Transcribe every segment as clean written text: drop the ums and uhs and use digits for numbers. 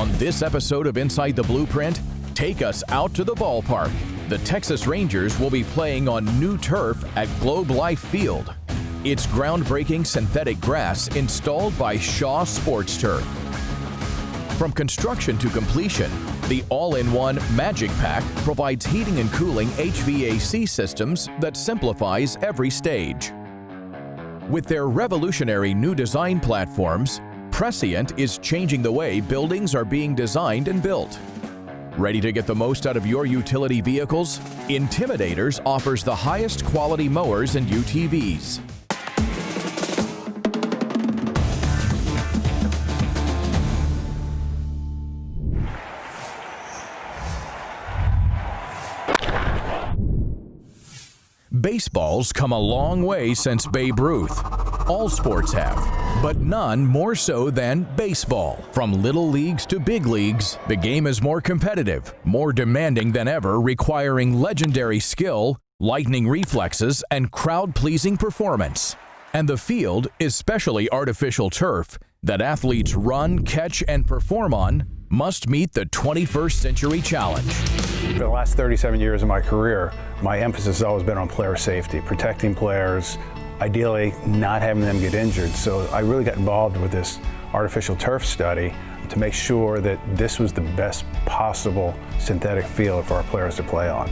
On this episode of Inside the Blueprint, take us out to the ballpark. The Texas Rangers will be playing on new turf at Globe Life Field. It's groundbreaking synthetic grass installed by Shaw Sports Turf. From construction to completion, the all-in-one Magic-Pak provides heating and cooling HVAC systems that simplifies every stage. With their revolutionary new design platforms, Prescient is changing the way buildings are being designed and built. Ready to get the most out of your utility vehicles? Intimidator offers the highest quality mowers and UTVs. Baseball's come a long way since Babe Ruth. All sports have, but none more so than baseball. From little leagues to big leagues, the game is more competitive, more demanding than ever, requiring legendary skill, lightning reflexes, and crowd-pleasing performance. And the field is specially artificial turf that athletes run, catch, and perform on must meet the 21st century challenge. For the last 37 years of my career, my emphasis has always been on player safety, protecting players, ideally not having them get injured. So I really got involved with this artificial turf study to make sure that this was the best possible synthetic field for our players to play on.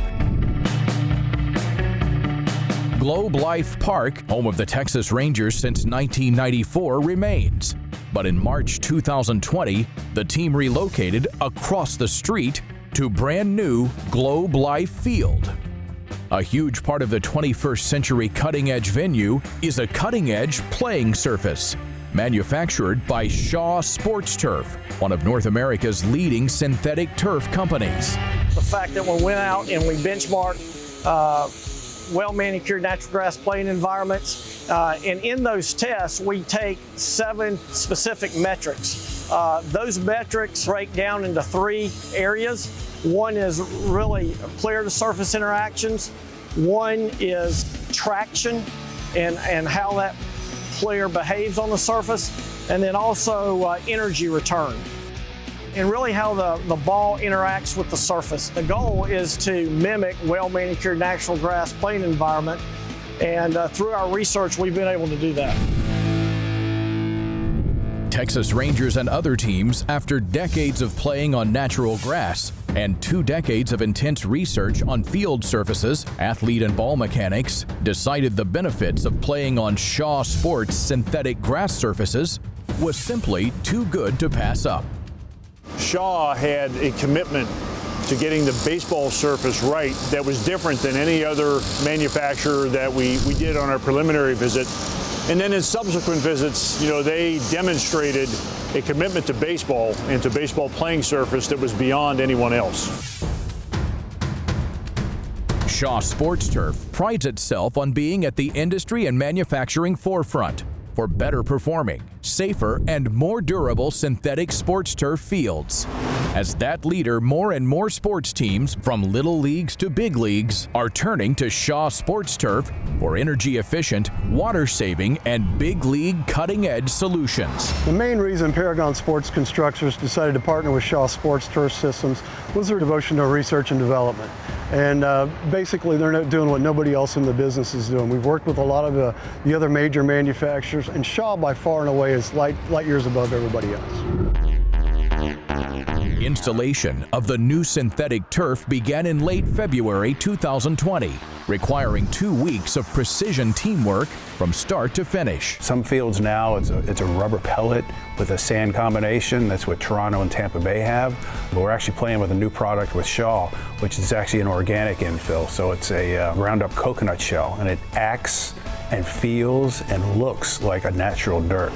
Globe Life Park, home of the Texas Rangers since 1994, remains. But in March 2020, the team relocated across the street to brand new Globe Life Field. A huge part of the 21st century cutting-edge venue is a cutting-edge playing surface, manufactured by Shaw Sports Turf, one of North America's leading synthetic turf companies. The fact that we went out and we benchmarked well-manicured natural grass playing environments, and in those tests we take 7 specific metrics. Those metrics break down into 3 areas. One is really player-to-surface interactions. One is traction and how that player behaves on the surface, and then also energy return, and really how the ball interacts with the surface. The goal is to mimic well-manicured natural grass playing environment, and through our research we've been able to do that. Texas Rangers and other teams, after decades of playing on natural grass and 2 decades of intense research on field surfaces, athlete and ball mechanics, decided the benefits of playing on Shaw Sports synthetic grass surfaces was simply too good to pass up. Shaw had a commitment to getting the baseball surface right that was different than any other manufacturer that we did on our preliminary visit. And then in subsequent visits, they demonstrated a commitment to baseball and to baseball playing surface that was beyond anyone else. Shaw Sports Turf prides itself on being at the industry and manufacturing forefront for better performing, safer, and more durable synthetic sports turf fields. As that leader, more and more sports teams, from little leagues to big leagues, are turning to Shaw Sports Turf for energy-efficient, water-saving, and big league cutting-edge solutions. The main reason Paragon Sports Constructors decided to partner with Shaw Sports Turf Systems was their devotion to research and development. And basically, they're not doing what nobody else in the business is doing. We've worked with a lot of the other major manufacturers, and Shaw by far and away is light years above everybody else. Installation of the new synthetic turf began in late February 2020, requiring 2 weeks of precision teamwork from start to finish. Some fields now, it's a rubber pellet with a sand combination. That's what Toronto and Tampa Bay have. But we're actually playing with a new product with Shaw, which is actually an organic infill. So it's a ground up coconut shell, and it acts and feels and looks like a natural dirt.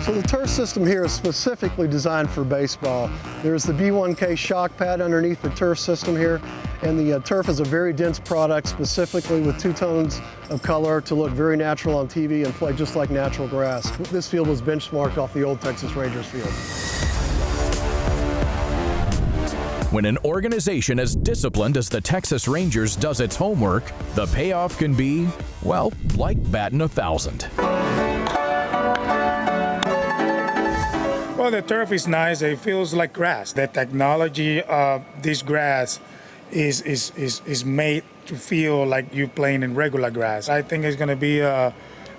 So the turf system here is specifically designed for baseball. There's the B1K shock pad underneath the turf system here, and the turf is a very dense product, specifically with 2 tones of color to look very natural on TV and play just like natural grass. This field was benchmarked off the old Texas Rangers field. When an organization as disciplined as the Texas Rangers does its homework, the payoff can be, well, like batting 1,000. Well, the turf is nice. It feels like grass. The technology of this grass is made to feel like you playing in regular grass. I think it's going to be a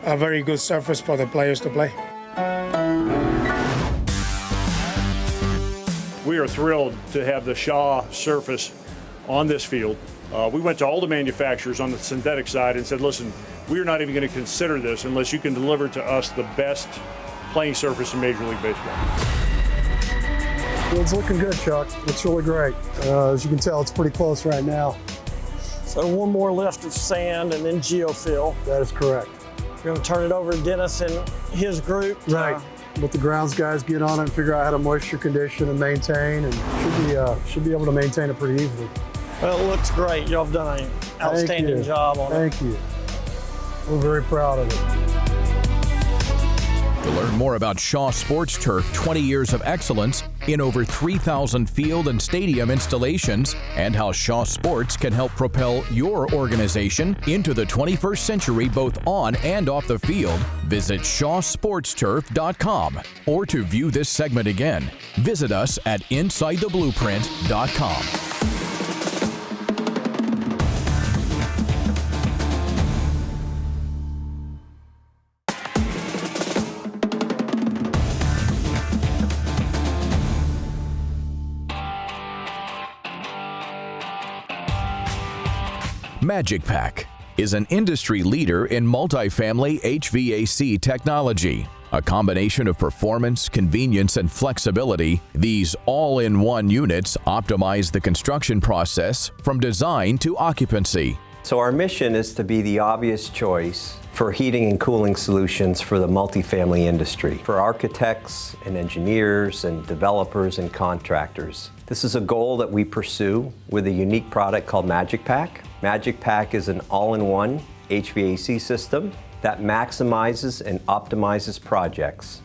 very good surface for the players to play. We are thrilled to have the Shaw surface on this field. We went to all the manufacturers on the synthetic side and said, listen, we're not even going to consider this unless you can deliver to us the best playing surface in Major League Baseball. It's looking good, Chuck. It's really great. As you can tell, it's pretty close right now. So one more lift of sand and then geofill. That is correct. We're going to turn it over to Dennis and his group. Right. Let the grounds guys get on it and figure out how to moisture condition and maintain, and should be able to maintain it pretty easily. Well, it looks great. Y'all have done an outstanding job on it. Thank you. We're very proud of it. To learn more about Shaw Sports Turf 20 years of excellence in over 3,000 field and stadium installations, and how Shaw Sports can help propel your organization into the 21st century both on and off the field, visit shawsportsturf.com. Or to view this segment again, visit us at InsideTheBlueprint.com. Magic-Pak is an industry leader in multifamily HVAC technology. A combination of performance, convenience, and flexibility, these all-in-one units optimize the construction process from design to occupancy. So our mission is to be the obvious choice for heating and cooling solutions for the multifamily industry, for architects and engineers and developers and contractors. This is a goal that we pursue with a unique product called Magic-Pak. Magic-Pak is an all-in-one HVAC system that maximizes and optimizes projects.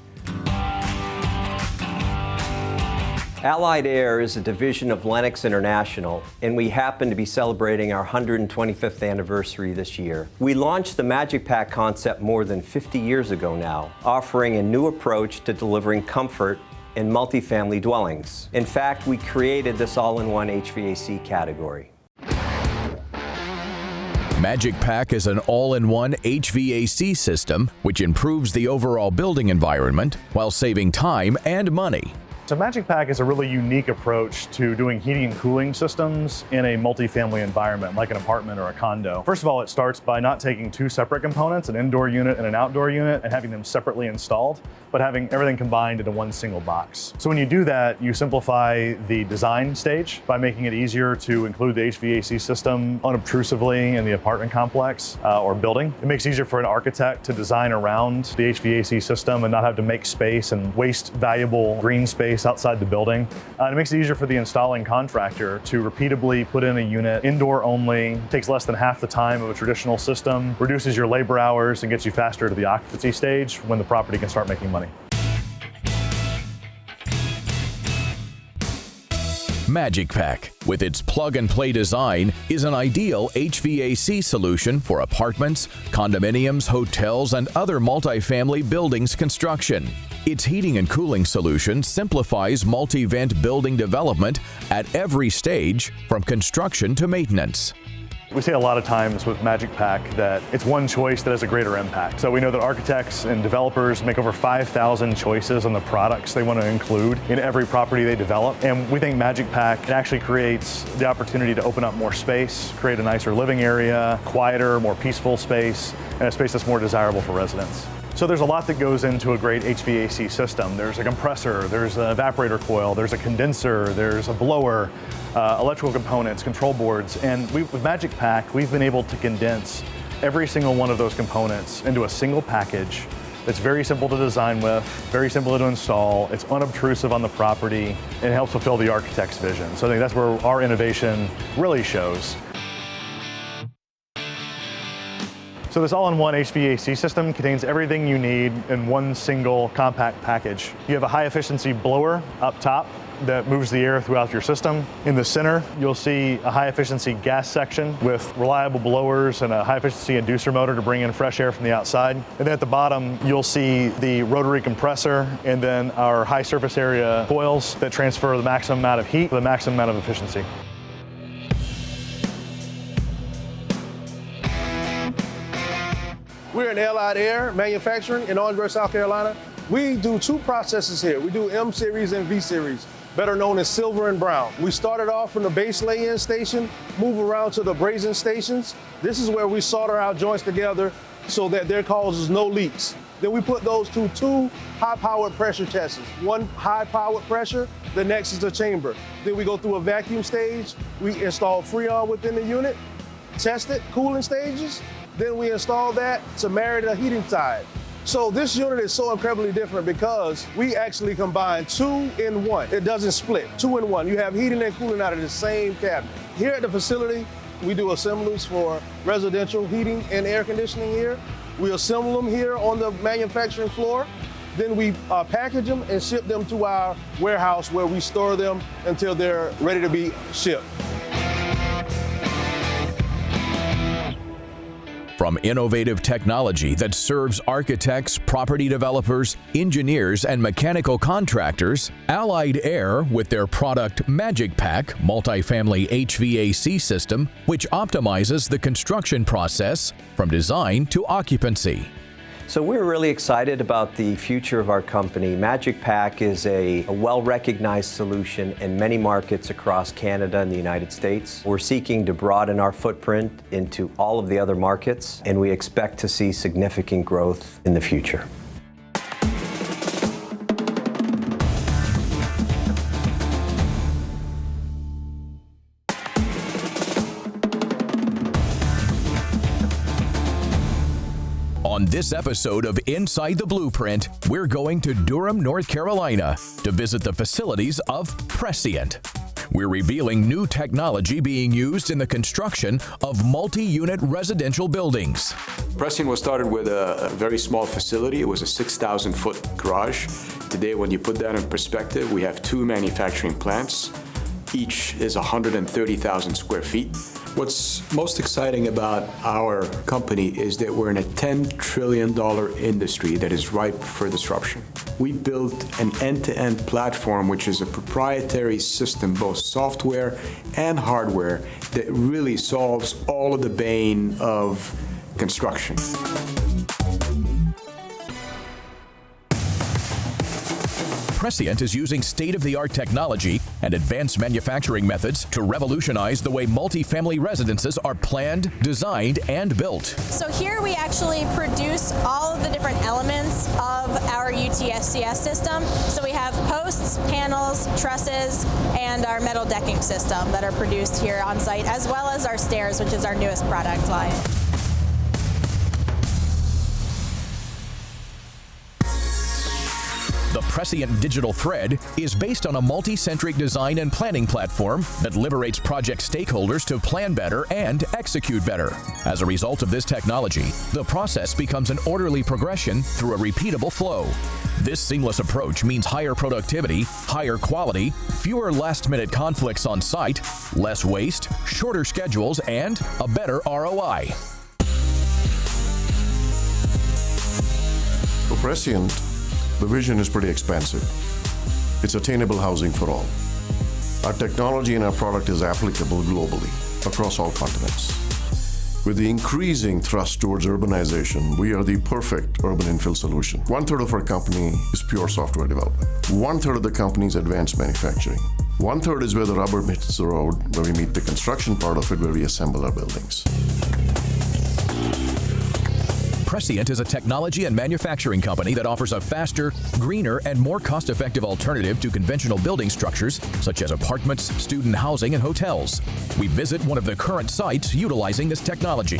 Allied Air is a division of Lennox International, and we happen to be celebrating our 125th anniversary this year. We launched the Magic-Pak concept more than 50 years ago now, offering a new approach to delivering comfort in multifamily dwellings. In fact, we created this all-in-one HVAC category. Magic-Pak is an all-in-one HVAC system which improves the overall building environment while saving time and money. So Magic-Pak is a really unique approach to doing heating and cooling systems in a multifamily environment, like an apartment or a condo. First of all, it starts by not taking two separate components, an indoor unit and an outdoor unit, and having them separately installed, but having everything combined into one single box. So when you do that, you simplify the design stage by making it easier to include the HVAC system unobtrusively in the apartment complex or building. It makes it easier for an architect to design around the HVAC system and not have to make space and waste valuable green space outside the building. It makes it easier for the installing contractor to repeatably put in a unit indoor only, takes less than half the time of a traditional system, reduces your labor hours, and gets you faster to the occupancy stage when the property can start making money. Magic-Pak, with its plug-and-play design, is an ideal HVAC solution for apartments, condominiums, hotels, and other multifamily buildings construction. Its heating and cooling solution simplifies multi-vent building development at every stage, from construction to maintenance. We say a lot of times with Magic-Pak that it's one choice that has a greater impact. So we know that architects and developers make over 5,000 choices on the products they want to include in every property they develop. And we think Magic-Pak actually creates the opportunity to open up more space, create a nicer living area, quieter, more peaceful space, and a space that's more desirable for residents. So there's a lot that goes into a great HVAC system. There's a compressor, there's an evaporator coil, there's a condenser, there's a blower, electrical components, control boards, and with Magic-Pak, we've been able to condense every single one of those components into a single package that's very simple to design with, very simple to install, it's unobtrusive on the property, and it helps fulfill the architect's vision. So I think that's where our innovation really shows. So this all-in-one HVAC system contains everything you need in one single compact package. You have a high-efficiency blower up top that moves the air throughout your system. In the center, you'll see a high-efficiency gas section with reliable blowers and a high-efficiency inducer motor to bring in fresh air from the outside. And then at the bottom, you'll see the rotary compressor and then our high surface area coils that transfer the maximum amount of heat to the maximum amount of efficiency. We're in Allied Air Manufacturing in Orangeburg, South Carolina. We do two processes here. We do M series and V series, better known as silver and brown. We started off from the base lay-in station, move around to the brazing stations. This is where we solder our joints together so that there causes no leaks. Then we put those to two high-powered pressure testers. One high-powered pressure, the next is the chamber. Then we go through a vacuum stage. We install Freon within the unit, test it, cooling stages. Then we install that to marry the heating side. So this unit is so incredibly different because we actually combine 2 in 1. It doesn't split, 2 in 1. You have heating and cooling out of the same cabinet. Here at the facility, we do assemblies for residential heating and air conditioning here. We assemble them here on the manufacturing floor. Then we package them and ship them to our warehouse where we store them until they're ready to be shipped. From innovative technology that serves architects, property developers, engineers, and mechanical contractors, Allied Air, with their product Magic-Pak multifamily HVAC system, which optimizes the construction process from design to occupancy. So we're really excited about the future of our company. Magic-Pak is a well-recognized solution in many markets across Canada and the United States. We're seeking to broaden our footprint into all of the other markets, and we expect to see significant growth in the future. On this episode of Inside the Blueprint, we're going to Durham, North Carolina to visit the facilities of Prescient. We're revealing new technology being used in the construction of multi-unit residential buildings. Prescient was started with a very small facility. It was a 6,000-foot garage. Today, when you put that in perspective, we have 2 manufacturing plants. Each is 130,000 square feet. What's most exciting about our company is that we're in a $10 trillion industry that is ripe for disruption. We built an end-to-end platform, which is a proprietary system, both software and hardware, that really solves all of the bane of construction. Prescient is using state-of-the-art technology and advanced manufacturing methods to revolutionize the way multifamily residences are planned, designed, and built. So here we actually produce all of the different elements of our UTSCS system. So we have posts, panels, trusses, and our metal decking system that are produced here on site, as well as our stairs, which is our newest product line. The Prescient digital thread is based on a multi-centric design and planning platform that liberates project stakeholders to plan better and execute better. As a result of this technology, the process becomes an orderly progression through a repeatable flow. This seamless approach means higher productivity, higher quality, fewer last-minute conflicts on site, less waste, shorter schedules, and a better ROI. For Prescient, the vision is pretty expansive. It's attainable housing for all. Our technology and our product is applicable globally, across all continents. With the increasing thrust towards urbanization, we are the perfect urban infill solution. 1/3 of our company is pure software development. 1/3 of the company is advanced manufacturing. 1/3 is where the rubber meets the road, where we meet the construction part of it, where we assemble our buildings. Prescient is a technology and manufacturing company that offers a faster, greener, and more cost-effective alternative to conventional building structures such as apartments, student housing, and hotels. We visit one of the current sites utilizing this technology.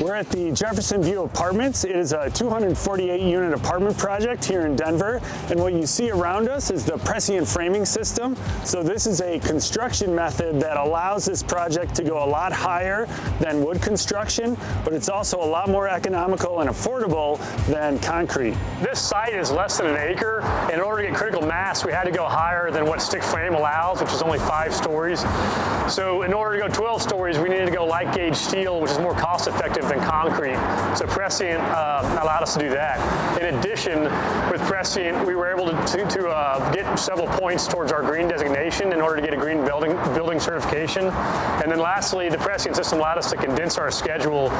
We're at the Jefferson View Apartments. It is a 248-unit apartment project here in Denver. And what you see around us is the Prescient framing system. So this is a construction method that allows this project to go a lot higher than wood construction, but it's also a lot more economical and affordable than concrete. This site is less than an acre. In order to get critical mass, we had to go higher than what stick frame allows, which is only 5 stories. So in order to go 12 stories, we needed to go light gauge steel, which is more cost effective than concrete. So Prescient allowed us to do that. In addition, with Prescient, we were able to get several points towards our green designation in order to get a green building certification. And then lastly, the Prescient system allowed us to condense our schedule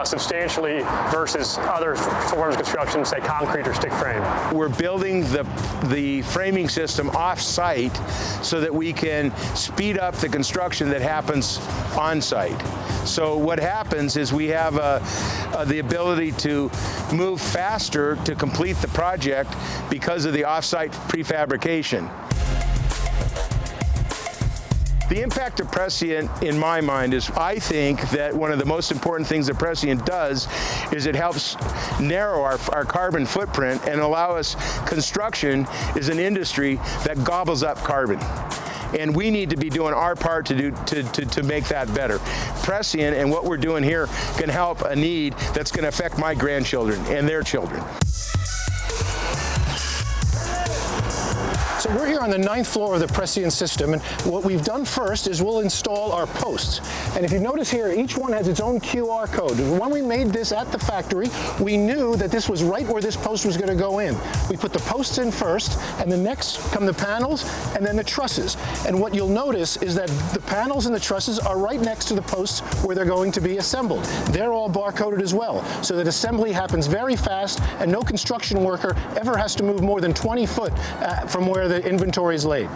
substantially versus other forms of construction, say concrete or stick frame. We're building the framing system off-site so that we can speed up the construction that happens on-site. So what happens is we have the ability to move faster to complete the project because of the off-site prefabrication. The impact of Prescient, in my mind, is I think that one of the most important things that Prescient does is it helps narrow our carbon footprint and allow us. Construction is an industry that gobbles up carbon. And we need to be doing our part to make that better. Prescient and what we're doing here can help a need that's going to affect my grandchildren and their children. So we're here on the 9th floor of the Prescient system, and what we've done first is we'll install our posts. And if you notice here, each one has its own QR code. When we made this at the factory, we knew that this was right where this post was going to go in. We put the posts in first, and then next come the panels, and then the trusses. And what you'll notice is that the panels and the trusses are right next to the posts where they're going to be assembled. They're all barcoded as well, so that assembly happens very fast, and no construction worker ever has to move more than 20 foot from where the inventory is laid.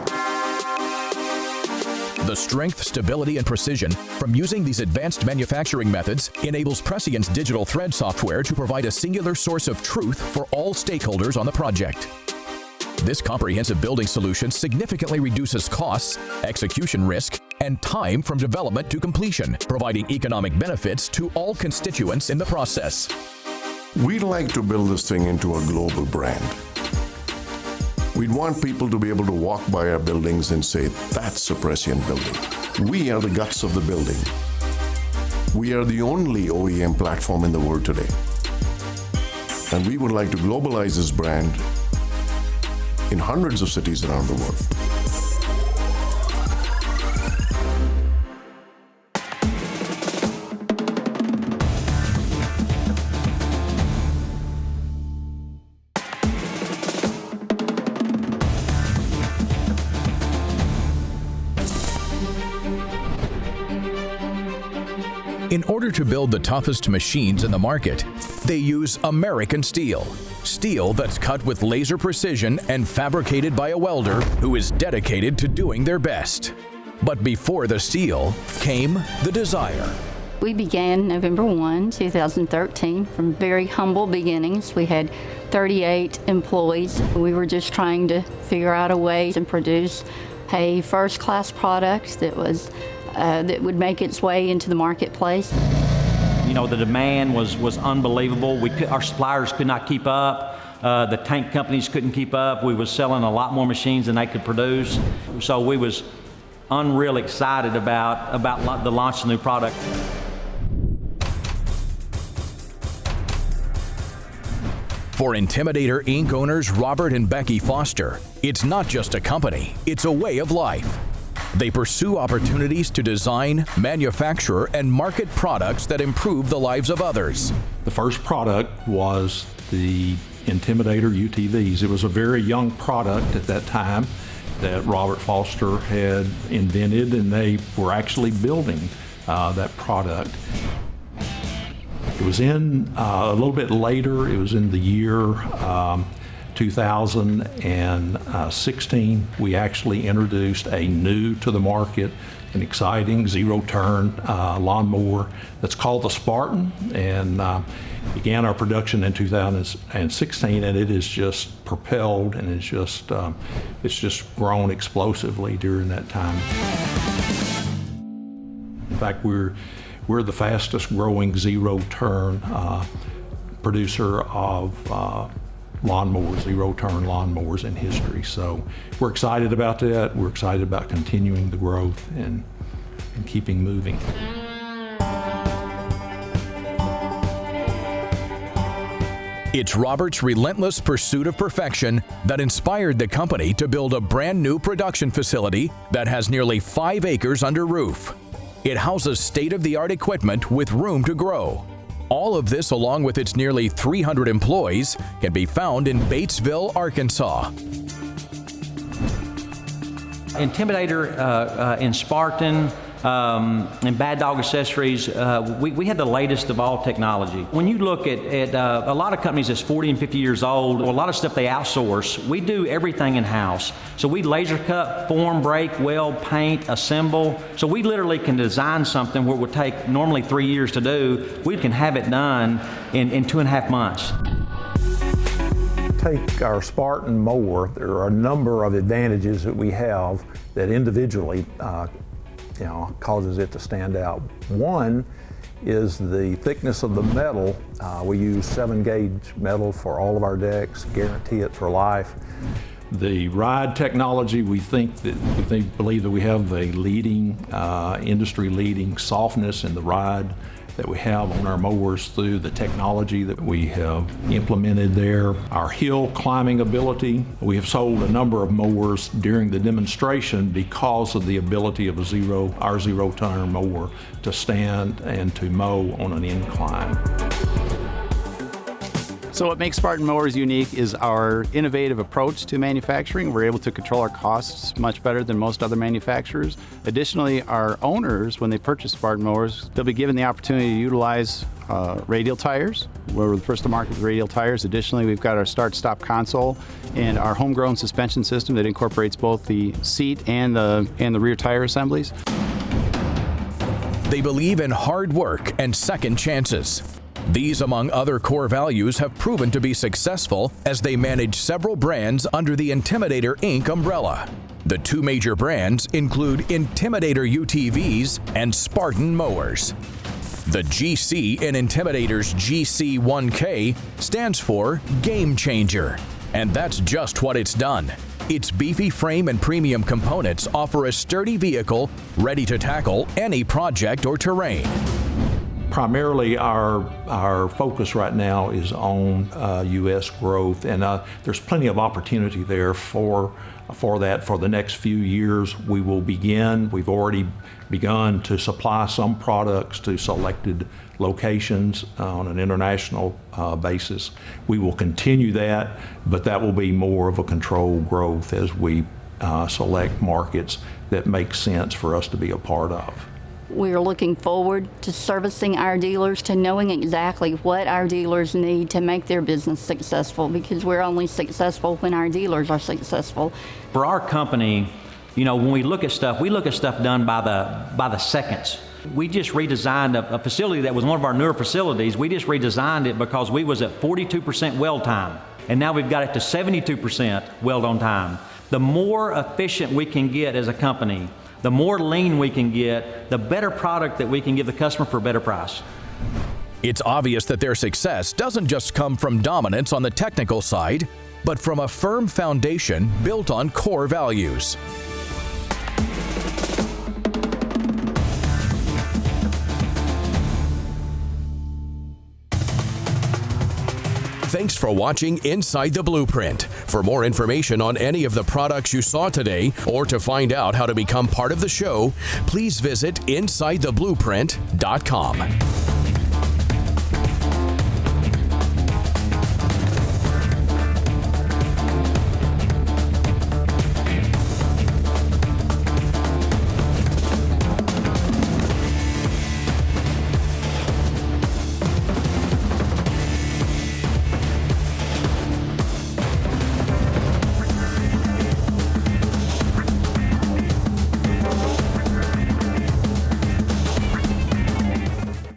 The strength, stability, and precision from using these advanced manufacturing methods enables Prescient's digital thread software to provide a singular source of truth for all stakeholders on the project. This comprehensive building solution significantly reduces costs, execution risk, and time from development to completion, providing economic benefits to all constituents in the process. We'd like to build this thing into a global brand. We'd want people to be able to walk by our buildings and say, that's a Prescient building. We are the guts of the building. We are the only OEM platform in the world today. And we would like to globalize this brand in hundreds of cities around the world. In order to build the toughest machines in the market, they use American steel. Steel that's cut with laser precision and fabricated by a welder who is dedicated to doing their best. But before the steel came the desire. We began November 1, 2013 from very humble beginnings. We had 38 employees. We were just trying to figure out a way to produce a first-class product that was that would make its way into the marketplace. You know, the demand was unbelievable. Our suppliers could not keep up. The tank companies couldn't keep up. We was selling a lot more machines than they could produce. So we was unreal excited about the launch of the new product. For Intimidator Inc. owners Robert and Becky Foster, it's not just a company, it's a way of life. They pursue opportunities to design, manufacture, and market products that improve the lives of others. The first product was the Intimidator UTVs. It was a very young product at that time that Robert Foster had invented, and they were actually building that product. It was in a little bit later, it was in the year 2016, we actually introduced a new to the market, an exciting zero-turn lawnmower that's called the Spartan, and began our production in 2016, and it is just propelled, and it's just grown explosively during that time. In fact, we're we're the fastest growing zero-turn producer of lawnmowers, zero-turn lawnmowers in history. So we're excited about that. We're excited about continuing the growth and keeping moving. It's Robert's relentless pursuit of perfection that inspired the company to build a brand new production facility that has nearly 5 acres under roof. It houses state-of-the-art equipment with room to grow. All of this, along with its nearly 300 employees, can be found in Batesville, Arkansas. Intimidator in Spartan and Bad Dog Accessories, we had the latest of all technology. When you look at a lot of companies that's 40 and 50 years old, a lot of stuff they outsource, we do everything in-house. So we laser cut, form, break, weld, paint, assemble. So we literally can design something where it would take normally 3 years to do. We can have it done in 2.5 months. Take our Spartan mower, there are a number of advantages that we have that individually causes it to stand out. One is the thickness of the metal. We use 7-gauge metal for all of our decks, guarantee it for life. The ride technology, we believe that we have the leading, industry-leading softness in the ride that we have on our mowers through the technology that we have implemented there. Our hill climbing ability, we have sold a number of mowers during the demonstration because of the ability of our zero-turn mower to stand and to mow on an incline. So what makes Spartan mowers unique is our innovative approach to manufacturing. We're able to control our costs much better than most other manufacturers. Additionally, our owners, when they purchase Spartan mowers, they'll be given the opportunity to utilize radial tires. We're the first to market with radial tires. Additionally, we've got our start-stop console and our homegrown suspension system that incorporates both the seat and the rear tire assemblies. They believe in hard work and second chances. These, among other core values, have proven to be successful as they manage several brands under the Intimidator Inc. umbrella. The 2 major brands include Intimidator UTVs and Spartan mowers. The GC in Intimidator's GC1K stands for Game Changer, and that's just what it's done. Its beefy frame and premium components offer a sturdy vehicle ready to tackle any project or terrain. Primarily, our focus right now is on U.S. growth, and there's plenty of opportunity there for that. For the next few years, we've already begun to supply some products to selected locations on an international basis. We will continue that, but that will be more of a controlled growth as we select markets that make sense for us to be a part of. We are looking forward to servicing our dealers, to knowing exactly what our dealers need to make their business successful, because we're only successful when our dealers are successful. For our company, when we look at stuff done by the seconds. We just redesigned a facility that was one of our newer facilities. We just redesigned it because we was at 42% weld time, and now we've got it to 72% weld on time. The more efficient we can get as a company, the more lean we can get, the better product that we can give the customer for a better price. It's obvious that their success doesn't just come from dominance on the technical side, but from a firm foundation built on core values. Thanks for watching Inside the Blueprint. For more information on any of the products you saw today, or to find out how to become part of the show, please visit InsideTheBlueprint.com.